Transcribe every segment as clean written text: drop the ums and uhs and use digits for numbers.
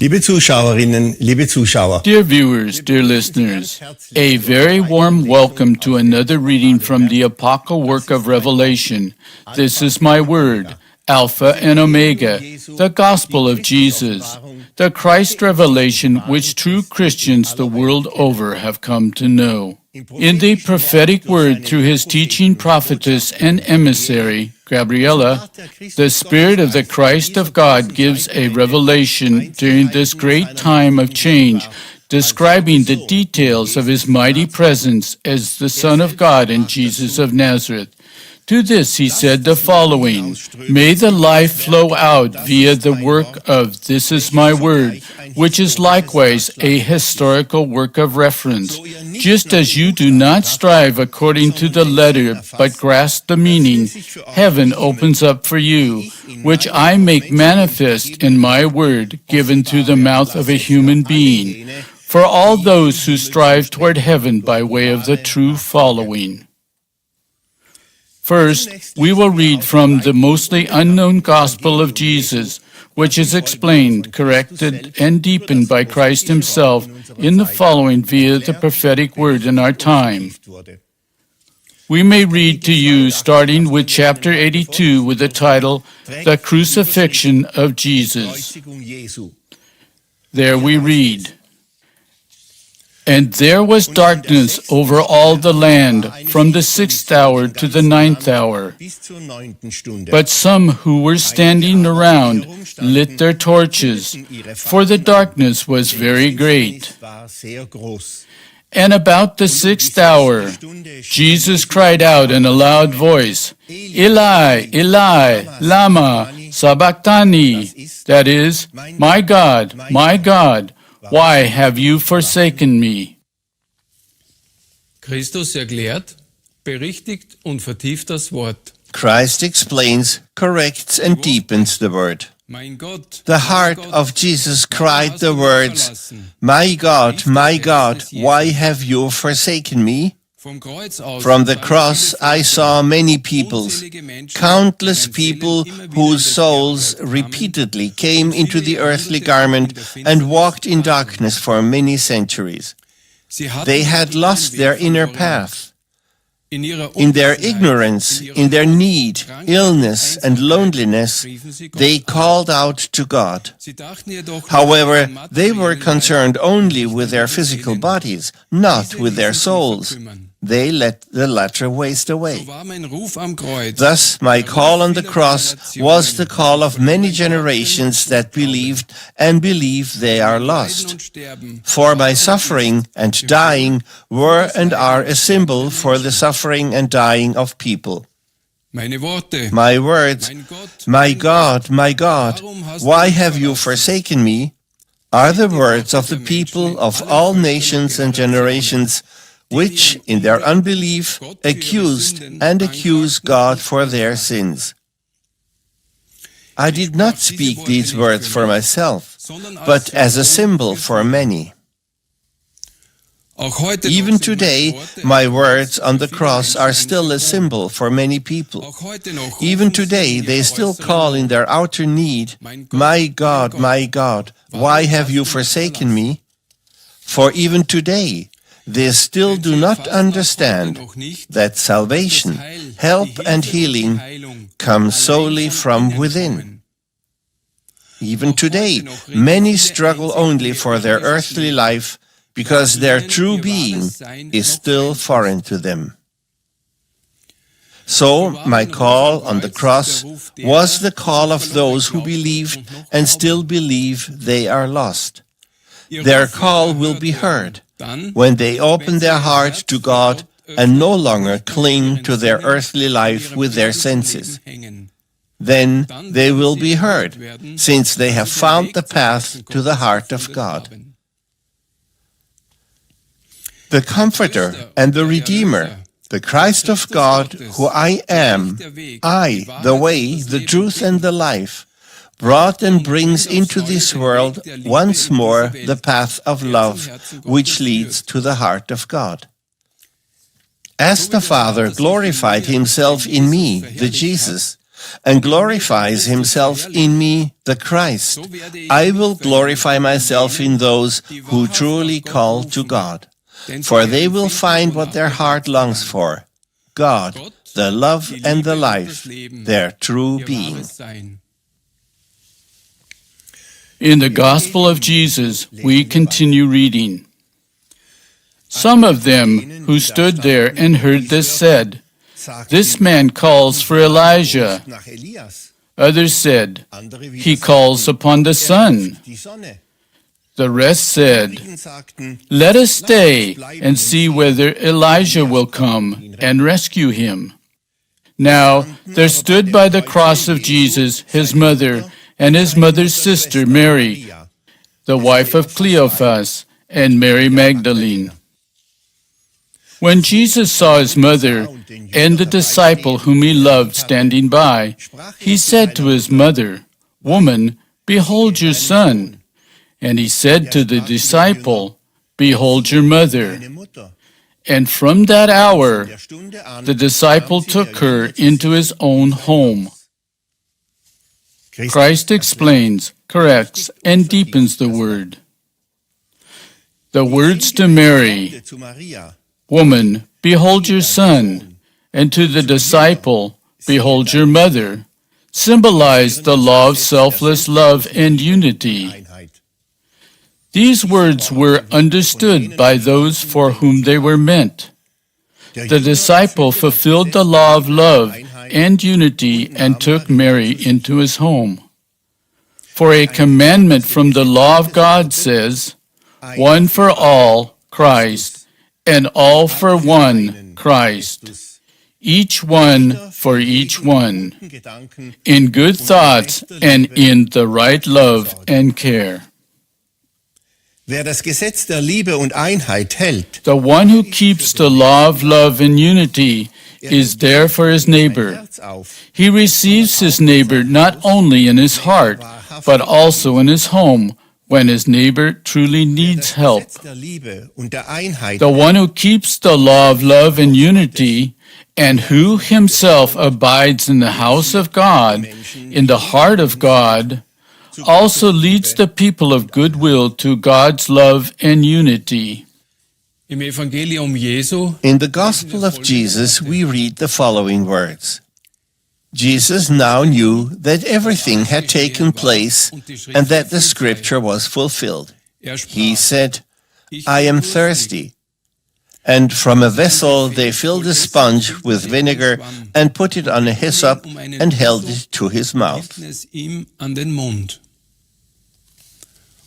Liebe Zuschauerinnen, liebe Zuschauer. Dear viewers, dear listeners, a very warm welcome to another reading from the apocryphal work of Revelation. This is my word, Alpha and Omega, the gospel of Jesus, the Christ revelation which true Christians the world over have come to know. In the prophetic word through his teaching prophetess and emissary, Gabriella, the Spirit of the Christ of God gives a revelation during this great time of change, describing the details of his mighty presence as the Son of God and Jesus of Nazareth. To this he said the following: May the life flow out via the work of This Is My Word, which is likewise a historical work of reference. Just as you do not strive according to the letter, but grasp the meaning, heaven opens up for you, which I make manifest in my word given through the mouth of a human being, for all those who strive toward heaven by way of the true following. First, we will read from the mostly unknown gospel of Jesus, which is explained, corrected, and deepened by Christ himself in the following via the prophetic word in our time. We may read to you starting with chapter 82 with the title, The Crucifixion of Jesus. There we read, And there was darkness over all the land from the 6th hour to the 9th hour. But some who were standing around lit their torches, for the darkness was very great. And about the 6th hour, Jesus cried out in a loud voice, Eli, Eli, lama sabachthani, that is, my God, why have you forsaken me? Christus erklärt, berichtigt und vertieft das Wort. Christ explains, corrects, and deepens the word. Mein Gott, The heart of Jesus cried the words, my God, why have you forsaken me? From the cross I saw many peoples, countless people whose souls repeatedly came into the earthly garment and walked in darkness for many centuries. They had lost their inner path. In their ignorance, in their need, illness, and loneliness, they called out to God. However, they were concerned only with their physical bodies, not with their souls. They let the latter waste away. Thus, my call on the cross was the call of many generations that believed and believe they are lost. For my suffering and dying were and are a symbol for the suffering and dying of people. My words, my God, why have you forsaken me, are the words of the people of all nations and generations, which, in their unbelief, accused and accuse God for their sins. I did not speak these words for myself, but as a symbol for many. Even today, my words on the cross are still a symbol for many people. Even today, they still call in their outer need, my God, why have you forsaken me? For even today, they still do not understand that salvation, help, and healing come solely from within. Even today, many struggle only for their earthly life because their true being is still foreign to them. So, my call on the cross was the call of those who believed and still believe they are lost. Their call will be heard when they open their heart to God and no longer cling to their earthly life with their senses. Then they will be heard, since they have found the path to the heart of God. The Comforter and the Redeemer, the Christ of God, who I am, I, the way, the truth, and the life, brought and brings into this world once more the path of love, which leads to the heart of God. As the Father glorified himself in me, the Jesus, and glorifies himself in me, the Christ, I will glorify myself in those who truly call to God. For they will find what their heart longs for, God, the love and the life, their true being. In the Gospel of Jesus, we continue reading. Some of them who stood there and heard this said, "This man calls for Elijah." Others said, "He calls upon the sun." The rest said, "Let us stay and see whether Elijah will come and rescue him." Now there stood by the cross of Jesus his mother and his mother's sister Mary, the wife of Cleophas, and Mary Magdalene. When Jesus saw his mother and the disciple whom he loved standing by, he said to his mother, "Woman, behold your son." And he said to the disciple, "Behold your mother." And from that hour, the disciple took her into his own home. Christ explains, corrects, and deepens the word. The words to Mary, "Woman, behold your son," and to the disciple, "Behold your mother," symbolize the law of selfless love and unity. These words were understood by those for whom they were meant. The disciple fulfilled the law of love and unity and took Mary into his home. For a commandment from the law of God says, "One for all, Christ, and all for one, Christ, each one for each one, in good thoughts and in the right love and care." Wer das Gesetz der Liebe und Einheit hält, the one who keeps the law of love and unity is there for his neighbor. He receives his neighbor not only in his heart, but also in his home when his neighbor truly needs help. The one who keeps the law of love and unity and who himself abides in the house of God, in the heart of God, also leads the people of goodwill to God's love and unity. In the Gospel of Jesus, we read the following words. Jesus now knew that everything had taken place and that the scripture was fulfilled. He said, "I am thirsty." And from a vessel they filled a sponge with vinegar and put it on a hyssop and held it to his mouth.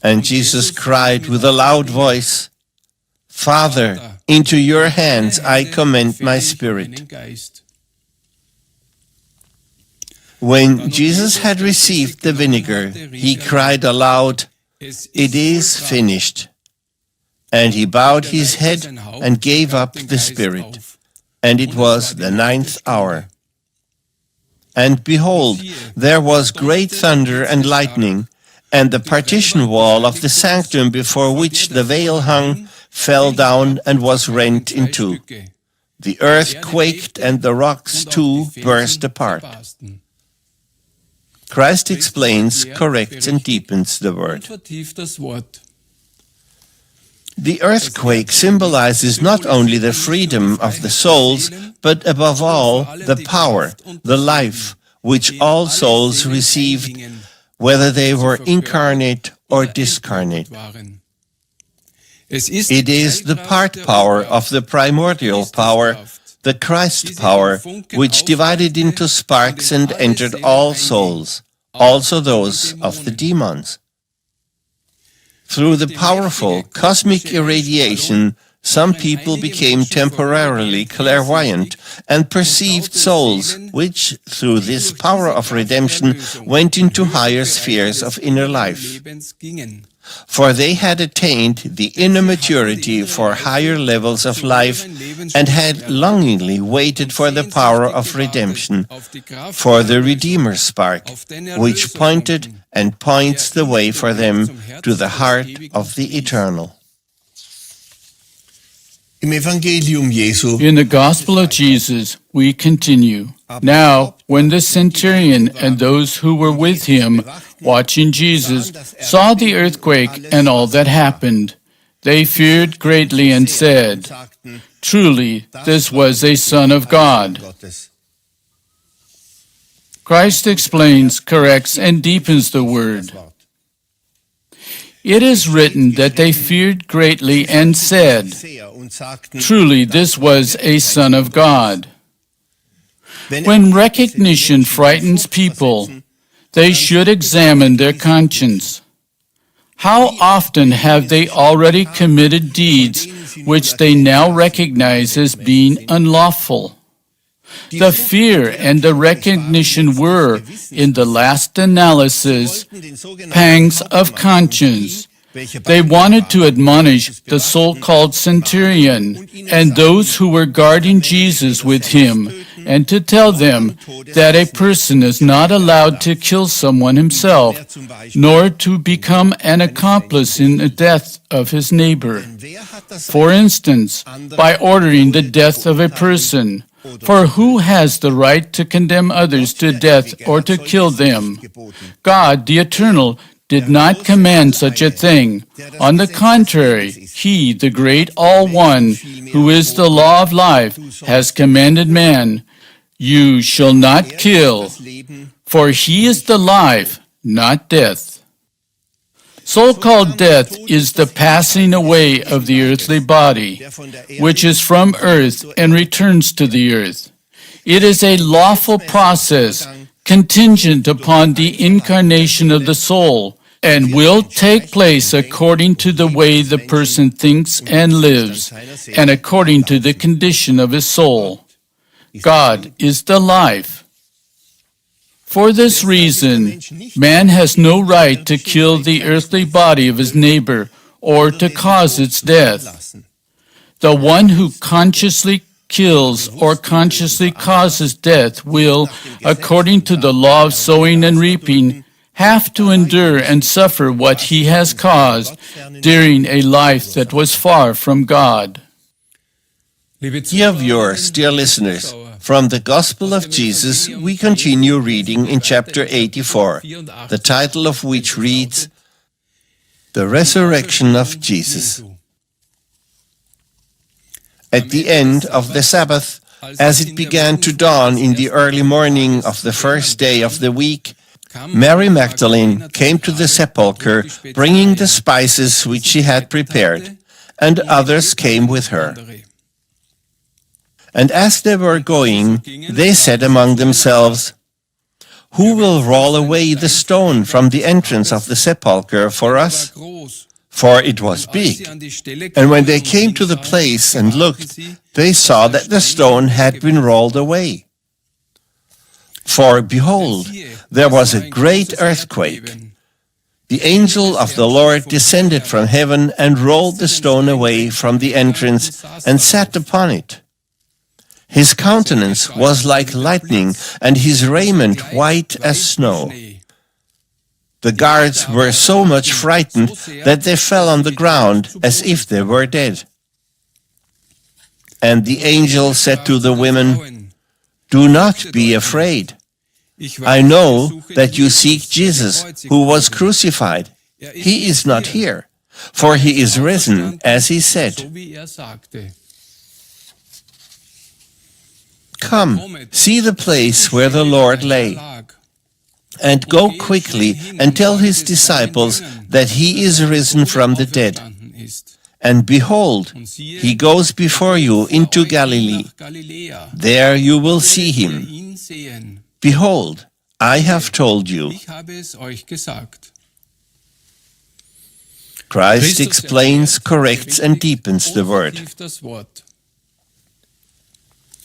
And Jesus cried with a loud voice, "Father, into your hands I commend my spirit." When Jesus had received the vinegar, he cried aloud, "It is finished." And he bowed his head and gave up the spirit. And it was the 9th hour. And behold, there was great thunder and lightning, and the partition wall of the sanctum before which the veil hung fell down and was rent in two. The earth quaked, and the rocks too burst apart. Christ explains, corrects, and deepens the word. The earthquake symbolizes not only the freedom of the souls, but above all, the power, the life, which all souls received, whether they were incarnate or discarnate. It is the part power of the primordial power, the Christ power, which divided into sparks and entered all souls, also those of the demons. Through the powerful cosmic irradiation, some people became temporarily clairvoyant and perceived souls, which, through this power of redemption, went into higher spheres of inner life. For they had attained the inner maturity for higher levels of life and had longingly waited for the power of redemption, for the Redeemer spark, which pointed and points the way for them to the heart of the eternal. Im Evangelium Jesu In the Gospel of Jesus, we continue. Now, when the centurion and those who were with him, watching Jesus, saw the earthquake and all that happened, they feared greatly and said, "Truly, this was a Son of God." Christ explains, corrects, and deepens the word. It is written that they feared greatly and said, "Truly, this was a Son of God." When recognition frightens people, they should examine their conscience. How often have they already committed deeds which they now recognize as being unlawful? The fear and the recognition were, in the last analysis, pangs of conscience. They wanted to admonish the so-called centurion and those who were guarding Jesus with him, and to tell them that a person is not allowed to kill someone himself, nor to become an accomplice in the death of his neighbor. For instance, by ordering the death of a person. For who has the right to condemn others to death or to kill them? God, the Eternal, did not command such a thing. On the contrary, He, the great All-One, who is the law of life, has commanded man, "You shall not kill," for He is the life, not death. So-called death is the passing away of the earthly body, which is from earth and returns to the earth. It is a lawful process contingent upon the incarnation of the soul, and will take place according to the way the person thinks and lives, and according to the condition of his soul. God is the life. For this reason, man has no right to kill the earthly body of his neighbor or to cause its death. The one who consciously kills or consciously causes death will, according to the law of sowing and reaping, have to endure and suffer what he has caused during a life that was far from God. Dear viewers, dear listeners, from the Gospel of Jesus, we continue reading in chapter 84, the title of which reads, The Resurrection of Jesus. At the end of the Sabbath, as it began to dawn in the early morning of the first day of the week, Mary Magdalene came to the sepulchre, bringing the spices which she had prepared, and others came with her. And as they were going, they said among themselves, "Who will roll away the stone from the entrance of the sepulchre for us?" For it was big. And when they came to the place and looked, they saw that the stone had been rolled away. For behold, there was a great earthquake. The angel of the Lord descended from heaven and rolled the stone away from the entrance and sat upon it. His countenance was like lightning, and his raiment white as snow. The guards were so much frightened that they fell on the ground as if they were dead. And the angel said to the women, "Do not be afraid. I know that you seek Jesus, who was crucified. He is not here, for he is risen, as he said. Come, see the place where the Lord lay, and go quickly and tell his disciples that he is risen from the dead. And behold, he goes before you into Galilee. There you will see him. Behold, I have told you." Christ explains, corrects, and deepens the word.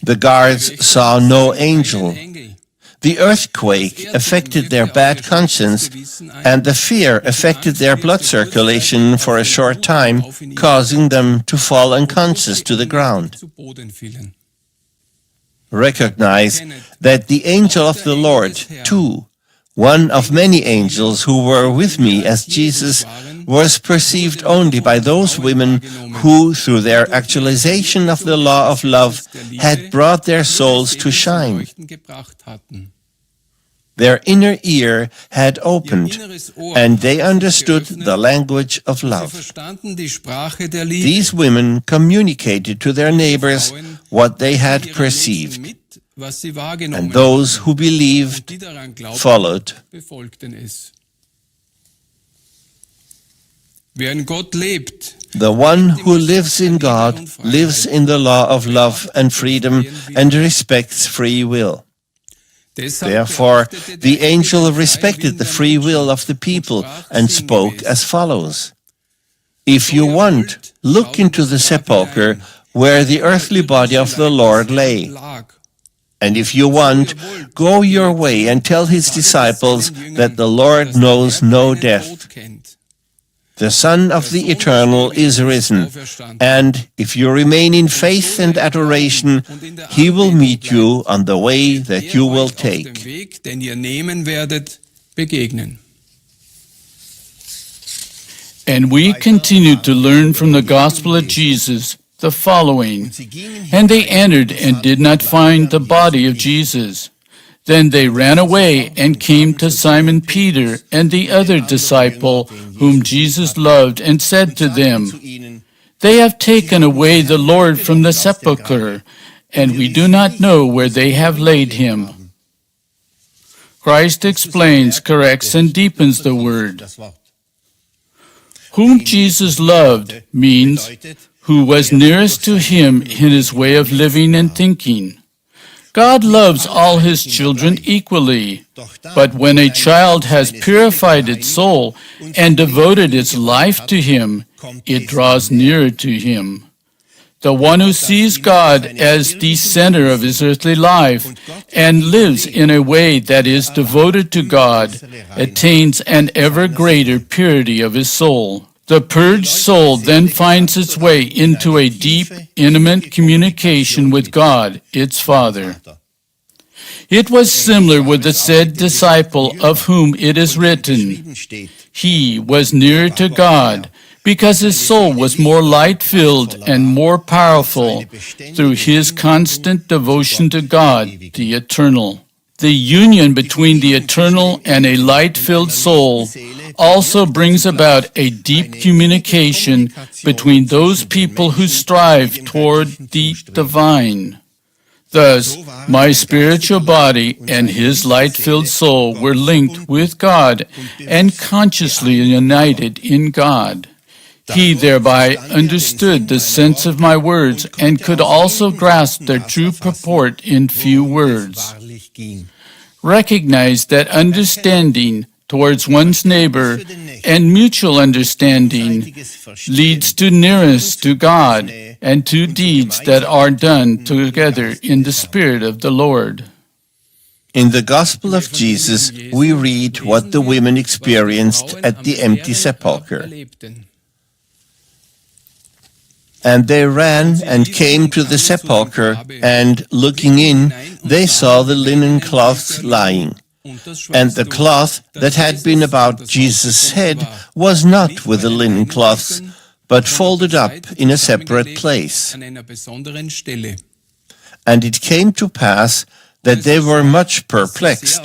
The guards saw no angel. The earthquake affected their bad conscience, and the fear affected their blood circulation for a short time, causing them to fall unconscious to the ground. Recognize that the angel of the Lord, too, one of many angels who were with me as Jesus was perceived only by those women who, through their actualization of the law of love, had brought their souls to shine. Their inner ear had opened, and they understood the language of love. These women communicated to their neighbors what they had perceived, and those who believed followed. The one who lives in God lives in the law of love and freedom and respects free will. Therefore, the angel respected the free will of the people and spoke as follows: "If you want, look into the sepulchre where the earthly body of the Lord lay. And if you want, go your way and tell his disciples that the Lord knows no death. The Son of the Eternal is risen, and if you remain in faith and adoration, he will meet you on the way that you will take." And we continue to learn from the Gospel of Jesus the following: "And they entered and did not find the body of Jesus. Then they ran away and came to Simon Peter and the other disciple whom Jesus loved, and said to them, 'They have taken away the Lord from the sepulchre, and we do not know where they have laid him.'" Christ explains, corrects, and deepens the word. Whom Jesus loved means who was nearest to him in his way of living and thinking. God loves all his children equally, but when a child has purified its soul and devoted its life to him, it draws nearer to him. The one who sees God as the center of his earthly life and lives in a way that is devoted to God attains an ever greater purity of his soul. The purged soul then finds its way into a deep, intimate communication with God, its Father. It was similar with the said disciple of whom it is written, "He was nearer to God, because his soul was more light-filled and more powerful through his constant devotion to God, the Eternal." The union between the eternal and a light-filled soul also brings about a deep communication between those people who strive toward the divine. Thus, my spiritual body and his light-filled soul were linked with God and consciously united in God. He thereby understood the sense of my words and could also grasp their true purport in few words. Recognize that understanding towards one's neighbor and mutual understanding leads to nearness to God and to deeds that are done together in the Spirit of the Lord. In the Gospel of Jesus, we read what the women experienced at the empty sepulchre. "And they ran and came to the sepulchre, and looking in, they saw the linen cloths lying. And the cloth that had been about Jesus' head was not with the linen cloths, but folded up in a separate place. And it came to pass that they were much perplexed.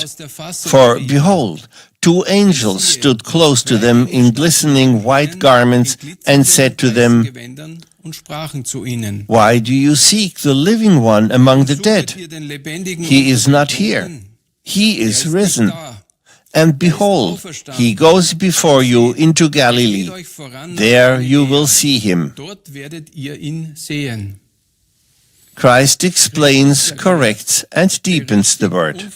For behold, two angels stood close to them in glistening white garments, and said to them, 'Why do you seek the living one among the dead? He is not here. He is risen. And behold, he goes before you into Galilee. There you will see him.'" Christ explains, corrects, and deepens the word.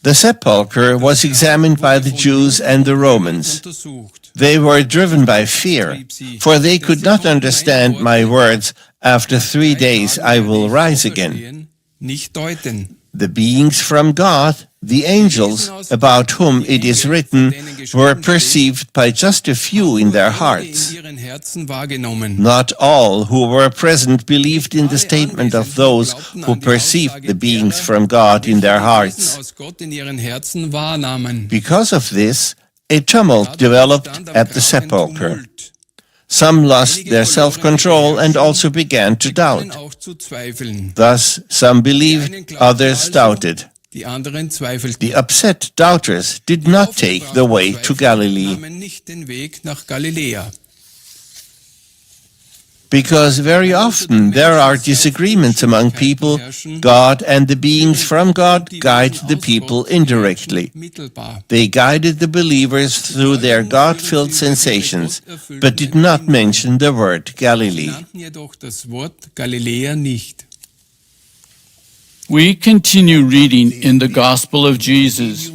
The sepulchre was examined by the Jews and the Romans. They were driven by fear, for they could not understand my words, "After 3 days I will rise again." The beings from God, the angels, about whom it is written, were perceived by just a few in their hearts. Not all who were present believed in the statement of those who perceived the beings from God in their hearts. Because of this, a tumult developed at the sepulchre. Some lost their self-control and also began to doubt. Thus, some believed, others doubted. The upset doubters did not take the way to Galilee. Because very often there are disagreements among people, God and the beings from God guide the people indirectly. They guided the believers through their God-filled sensations, but did not mention the word Galilee. We continue reading in the Gospel of Jesus.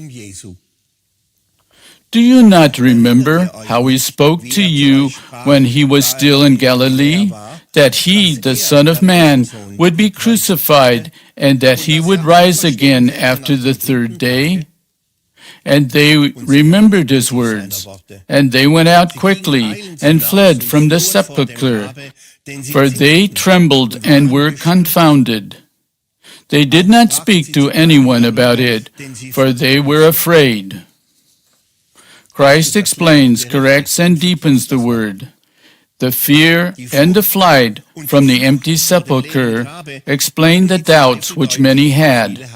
Do you not remember how he spoke to you when he was still in Galilee, that he, the Son of Man, would be crucified, and that he would rise again after the third day? And they remembered his words, and they went out quickly and fled from the sepulchre, for they trembled and were confounded. They did not speak to anyone about it, for they were afraid. Christ explains, corrects, and deepens the word. The fear and the flight from the empty sepulchre explain the doubts which many had.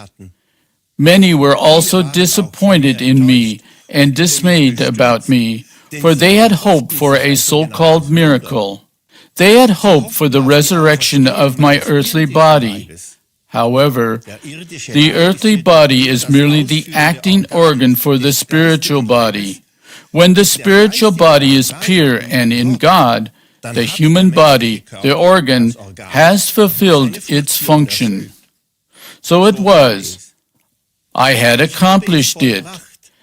Many were also disappointed in me and dismayed about me, for they had hoped for a so-called miracle. They had hoped for the resurrection of my earthly body. However, the earthly body is merely the acting organ for the spiritual body. When the spiritual body is pure and in God, the human body, the organ, has fulfilled its function. So it was. I had accomplished it.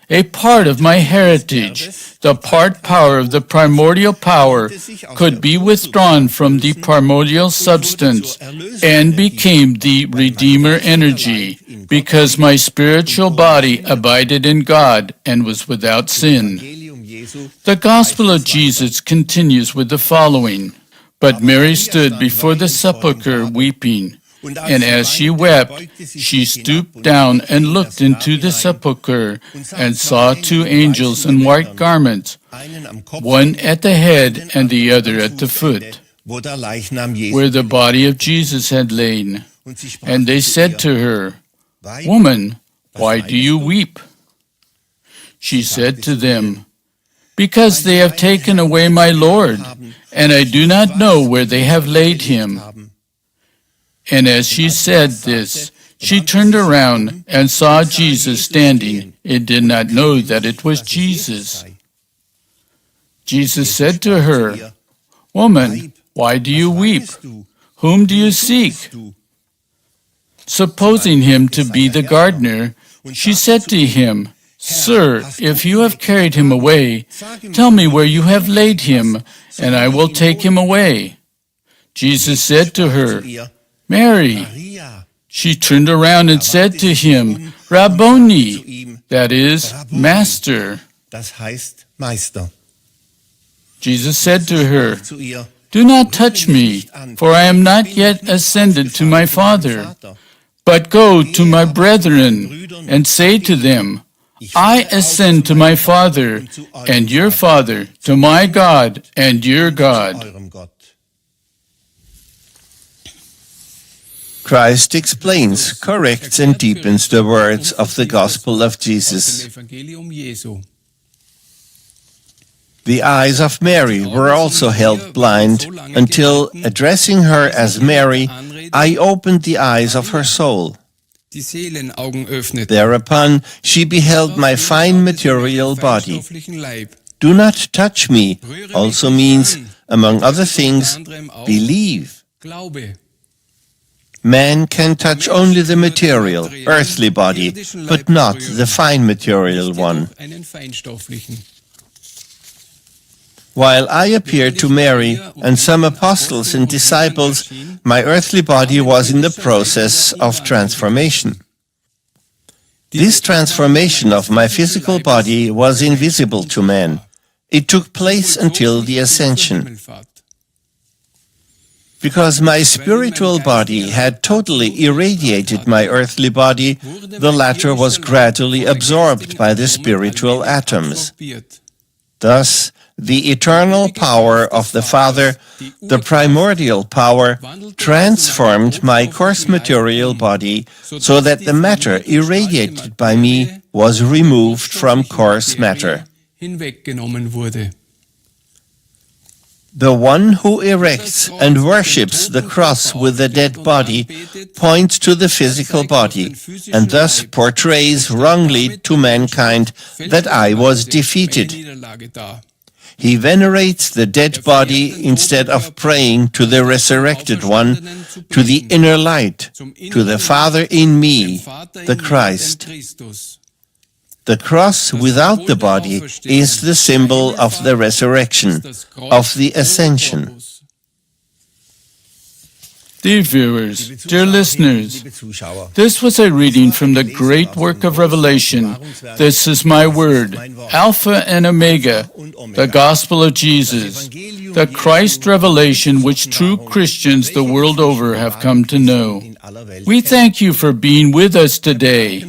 A part of my heritage, the part power of the primordial power, could be withdrawn from the primordial substance and became the Redeemer energy, because my spiritual body abided in God and was without sin. The Gospel of Jesus continues with the following. But Mary stood before the sepulchre weeping, and as she wept, she stooped down and looked into the sepulchre and saw two angels in white garments, one at the head and the other at the foot, where the body of Jesus had lain. And they said to her, Woman, why do you weep? She said to them, Because they have taken away my Lord, and I do not know where they have laid him. And as she said this, she turned around and saw Jesus standing, and did not know that it was Jesus. Jesus said to her, Woman, why do you weep? Whom do you seek? Supposing him to be the gardener, she said to him, Sir, if you have carried him away, tell me where you have laid him, and I will take him away. Jesus said to her, Mary. She turned around and said to him, Rabboni, that is, Master. Jesus said to her, Do not touch me, for I am not yet ascended to my Father, but go to my brethren and say to them, I ascend to my Father and your Father, to my God and your God. Christ explains, corrects, and deepens the words of the Gospel of Jesus. The eyes of Mary were also held blind until, addressing her as Mary, I opened the eyes of her soul. Thereupon she beheld my fine material body. Do not touch me also means, among other things, believe. Man can touch only the material, earthly body, but not the fine material one. While I appeared to Mary and some apostles and disciples, my earthly body was in the process of transformation. This transformation of my physical body was invisible to man. It took place until the ascension. Because my spiritual body had totally irradiated my earthly body, the latter was gradually absorbed by the spiritual atoms. Thus, the eternal power of the Father, the primordial power, transformed my coarse material body so that the matter irradiated by me was removed from coarse matter. The one who erects and worships the cross with the dead body points to the physical body and thus portrays wrongly to mankind that I was defeated. He venerates the dead body instead of praying to the resurrected one, to the inner light, to the Father in me, the Christ. The cross without the body is the symbol of the resurrection, of the ascension. Dear viewers, dear listeners, this was a reading from the great work of Revelation. This is my word, Alpha and Omega, the gospel of Jesus, the Christ revelation which true Christians the world over have come to know. We thank you for being with us today.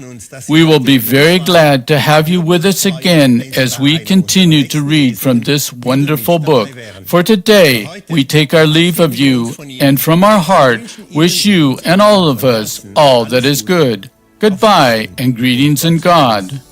We will be very glad to have you with us again as we continue to read from this wonderful book. For today, we take our leave of you and from our heart wish you and all of us all that is good. Goodbye and greetings in God.